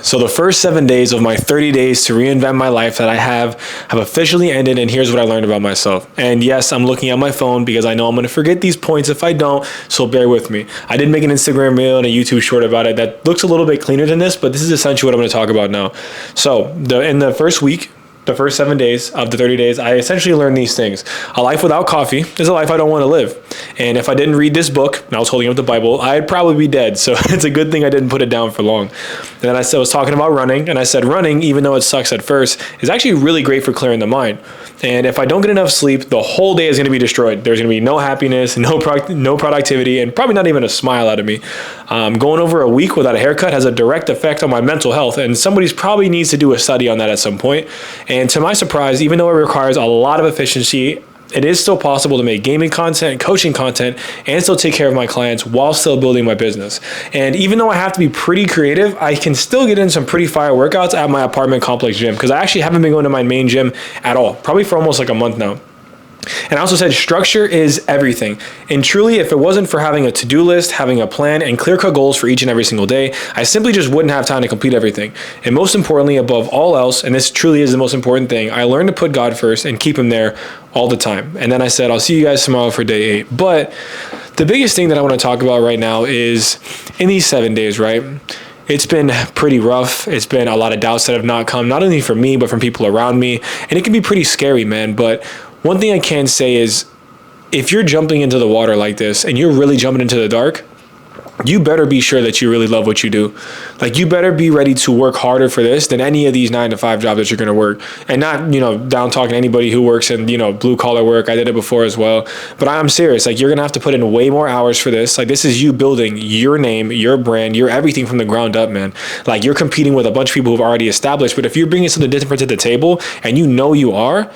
So the first 7 days of my 30 days to reinvent my life that I have officially ended, and here's what I learned about myself. And yes, I'm looking at my phone because I know I'm going to forget these points if I don't, so bear with me. I did make an Instagram reel and a YouTube short about it that looks a little bit cleaner than this, but this is essentially what I'm going to talk about now. So in the first week, the first 7 days of the 30 days, I essentially learned these things. A life without coffee is a life I don't want to live. And if I didn't read this book, and I was holding up the Bible, I'd probably be dead. So it's a good thing I didn't put it down for long. And then I was talking about running, and I said running, even though it sucks at first, is actually really great for clearing the mind. And if I don't get enough sleep, the whole day is going to be destroyed. There's going to be no happiness, no productivity, and probably not even a smile out of me. Going over a week without a haircut has a direct effect on my mental health, and somebody's probably needs to do a study on that at some point. And to my surprise, even though it requires a lot of efficiency, it is still possible to make gaming content, coaching content, and still take care of my clients while still building my business. And even though I have to be pretty creative, I can still get in some pretty fire workouts at my apartment complex gym, because I actually haven't been going to my main gym at all, probably for almost like a month now. And I also said structure is everything. And truly, if it wasn't for having a to-do list, having a plan, and clear-cut goals for each and every single day, I simply just wouldn't have time to complete everything. And most importantly, above all else, and this truly is the most important thing, I learned to put God first and keep him there all the time. And then I said, I'll see you guys tomorrow for day 8. But the biggest thing that I want to talk about right now is in these 7 days, right? It's been pretty rough. It's been a lot of doubts that have not come, not only from me, but from people around me. And it can be pretty scary, man. But one thing I can say is, if you're jumping into the water like this and you're really jumping into the dark, you better be sure that you really love what you do. Like, you better be ready to work harder for this than any of these 9-to-5 jobs that you're going to work. And not, down talking to anybody who works in, blue collar work. I did it before as well. But I'm serious. Like, you're going to have to put in way more hours for this. Like, this is you building your name, your brand, your everything from the ground up, man. Like, you're competing with a bunch of people who've already established. But if you're bringing something different to the table and you are,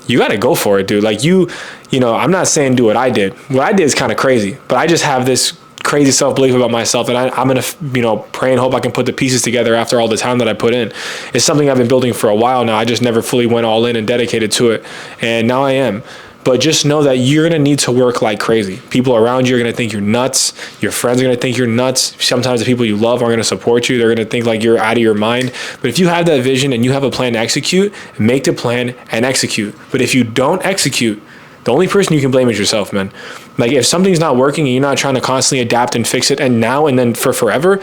you got to go for it, dude. Like, I'm not saying do what I did. What I did is kind of crazy, but I just have this crazy self-belief about myself that I'm going to, pray and hope I can put the pieces together after all the time that I put in. It's something I've been building for a while now. I just never fully went all in and dedicated to it. And now I am. But just know that you're going to need to work like crazy. People around you are going to think you're nuts. Your friends are going to think you're nuts. Sometimes the people you love are going to support you. They're going to think like you're out of your mind. But if you have that vision and you have a plan to execute, make the plan and execute. But if you don't execute, the only person you can blame is yourself, man. Like, if something's not working and you're not trying to constantly adapt and fix it and now and then for forever,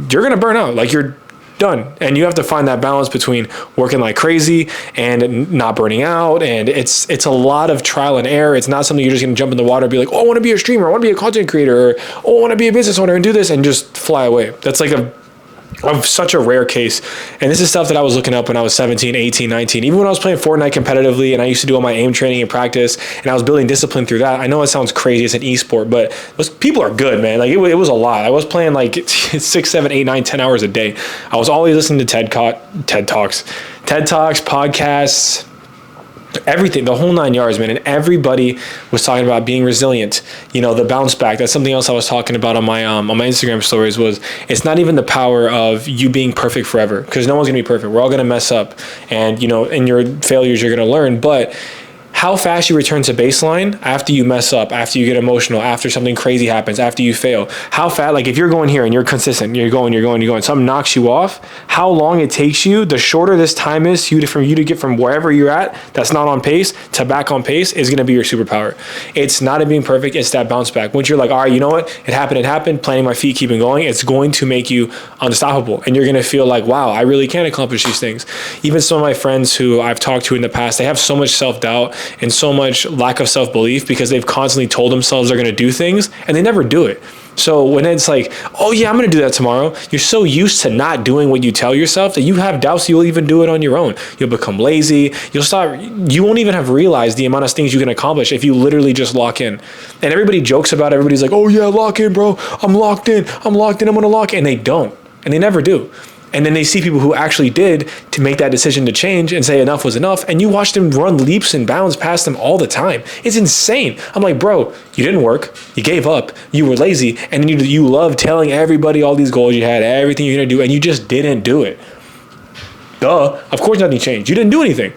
you're going to burn out. Like, you're done. And you have to find that balance between working like crazy and not burning out. And it's a lot of trial and error. It's not something you're just going to jump in the water and be like, oh, I want to be a streamer. I want to be a content creator. Or, oh, I want to be a business owner and do this and just fly away. That's like such a rare case. And this is stuff that I was looking up when I was 17, 18, 19. Even when I was playing Fortnite competitively and I used to do all my aim training and practice and I was building discipline through that. I know it sounds crazy. It's an esport, but people are good, man. Like, it was a lot. I was playing like 6, 7, 8, 9, 10 hours a day. I was always listening to TED Talks, podcasts, everything, the whole 9 yards, man. And everybody was talking about being resilient, the bounce back. That's something else I was talking about on my Instagram stories. Was it's not even the power of you being perfect forever, because no one's gonna be perfect. We're all gonna mess up, and in your failures you're gonna learn. But how fast you return to baseline after you mess up, after you get emotional, after something crazy happens, after you fail. How fast, like if you're going here and you're consistent, you're going, something knocks you off, how long it takes you, the shorter this time is for you to get from wherever you're at, that's not on pace, to back on pace, is going to be your superpower. It's not it being perfect, it's that bounce back. Once you're like, all right, you know what, it happened, planting my feet, keeping going, it's going to make you unstoppable. And you're going to feel like, wow, I really can accomplish these things. Even some of my friends who I've talked to in the past, they have so much self-doubt and so much lack of self-belief because they've constantly told themselves they're going to do things and they never do it. So when it's like, oh yeah, I'm going to do that tomorrow, you're so used to not doing what you tell yourself that you have doubts you'll even do it on your own. You'll become lazy. You won't even have realized the amount of things you can accomplish if you literally just lock in. And everybody jokes about it. Everybody's like, oh yeah, lock in, bro. I'm locked in. I'm going to lock in. And they don't. And they never do. And then they see people who actually did to make that decision to change and say enough was enough. And you watch them run leaps and bounds past them all the time. It's insane. I'm like, bro, you didn't work. You gave up. You were lazy. And then you love telling everybody all these goals you had, everything you're going to do, and you just didn't do it. Duh. Of course nothing changed. You didn't do anything.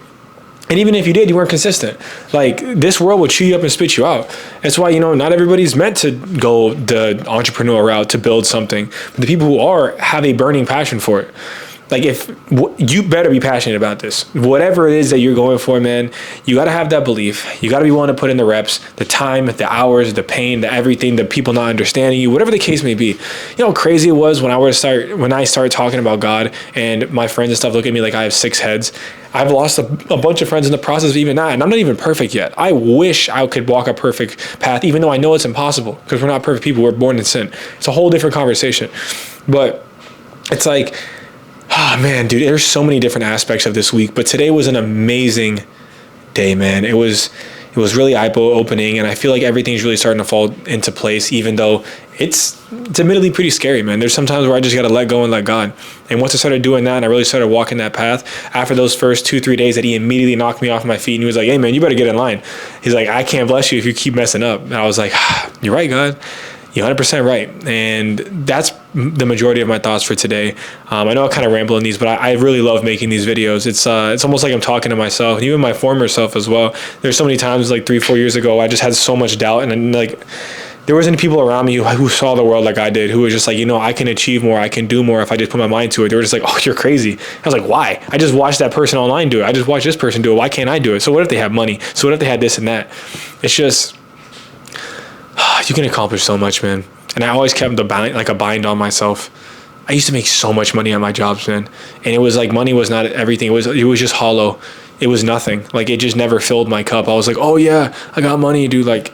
And even if you did, you weren't consistent. Like, this world will chew you up and spit you out. That's why, not everybody's meant to go the entrepreneur route to build something. But the people who are have a burning passion for it. Like, you better be passionate about this. Whatever it is that you're going for, man, you got to have that belief. You got to be willing to put in the reps, the time, the hours, the pain, the everything, the people not understanding you, whatever the case may be. You know how crazy it was when I started talking about God and my friends and stuff look at me like I have 6 heads. I've lost a bunch of friends in the process of even that, and I'm not even perfect yet. I wish I could walk a perfect path, even though I know it's impossible, because we're not perfect people. We're born in sin. It's a whole different conversation. But it's like, oh man, dude, there's so many different aspects of this week, but today was an amazing day, man. It was really eye-opening, and I feel like everything's really starting to fall into place, even though it's admittedly pretty scary, man. There's some times where I just got to let go and let God. And once I started doing that and I really started walking that path, after those first 2-3 days that he immediately knocked me off my feet and he was like, hey man, you better get in line. He's like, I can't bless you if you keep messing up. And I was like, you're right, God. You're 100% right. And that's the majority of my thoughts for today. I know I kind of ramble in these, but I really love making these videos. It's almost like I'm talking to myself, and even my former self as well. There's so many times, like 3-4 years ago, I just had so much doubt, and like, there wasn't people around me who saw the world like I did, who was just like, I can achieve more, I can do more if I just put my mind to it. They were just like, oh, you're crazy. I was like, why? I just watched that person online do it. I just watched this person do it. Why can't I do it? So what if they have money? So what if they had this and that? It's just, you can accomplish so much, man. And I always kept a bind on myself. I used to make so much money at my jobs, man. And it was like, money was not everything. It was just hollow. It was nothing. Like, it just never filled my cup. I was like, oh yeah, I got money, dude. Like,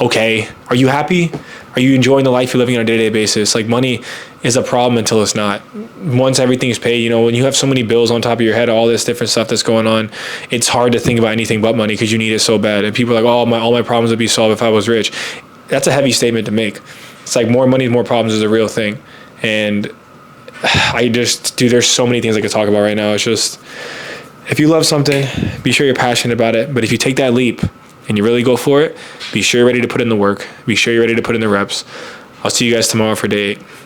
okay, are you happy? Are you enjoying the life you're living on a day-to-day basis? Like, money is a problem until it's not. Once everything's paid, when you have so many bills on top of your head, all this different stuff that's going on, it's hard to think about anything but money because you need it so bad. And people are like, oh, all my problems would be solved if I was rich. That's a heavy statement to make. It's like, more money, more problems is a real thing. And there's so many things I could talk about right now. It's just, if you love something, be sure you're passionate about it. But if you take that leap and you really go for it, be sure you're ready to put in the work. Be sure you're ready to put in the reps. I'll see you guys tomorrow for day 8.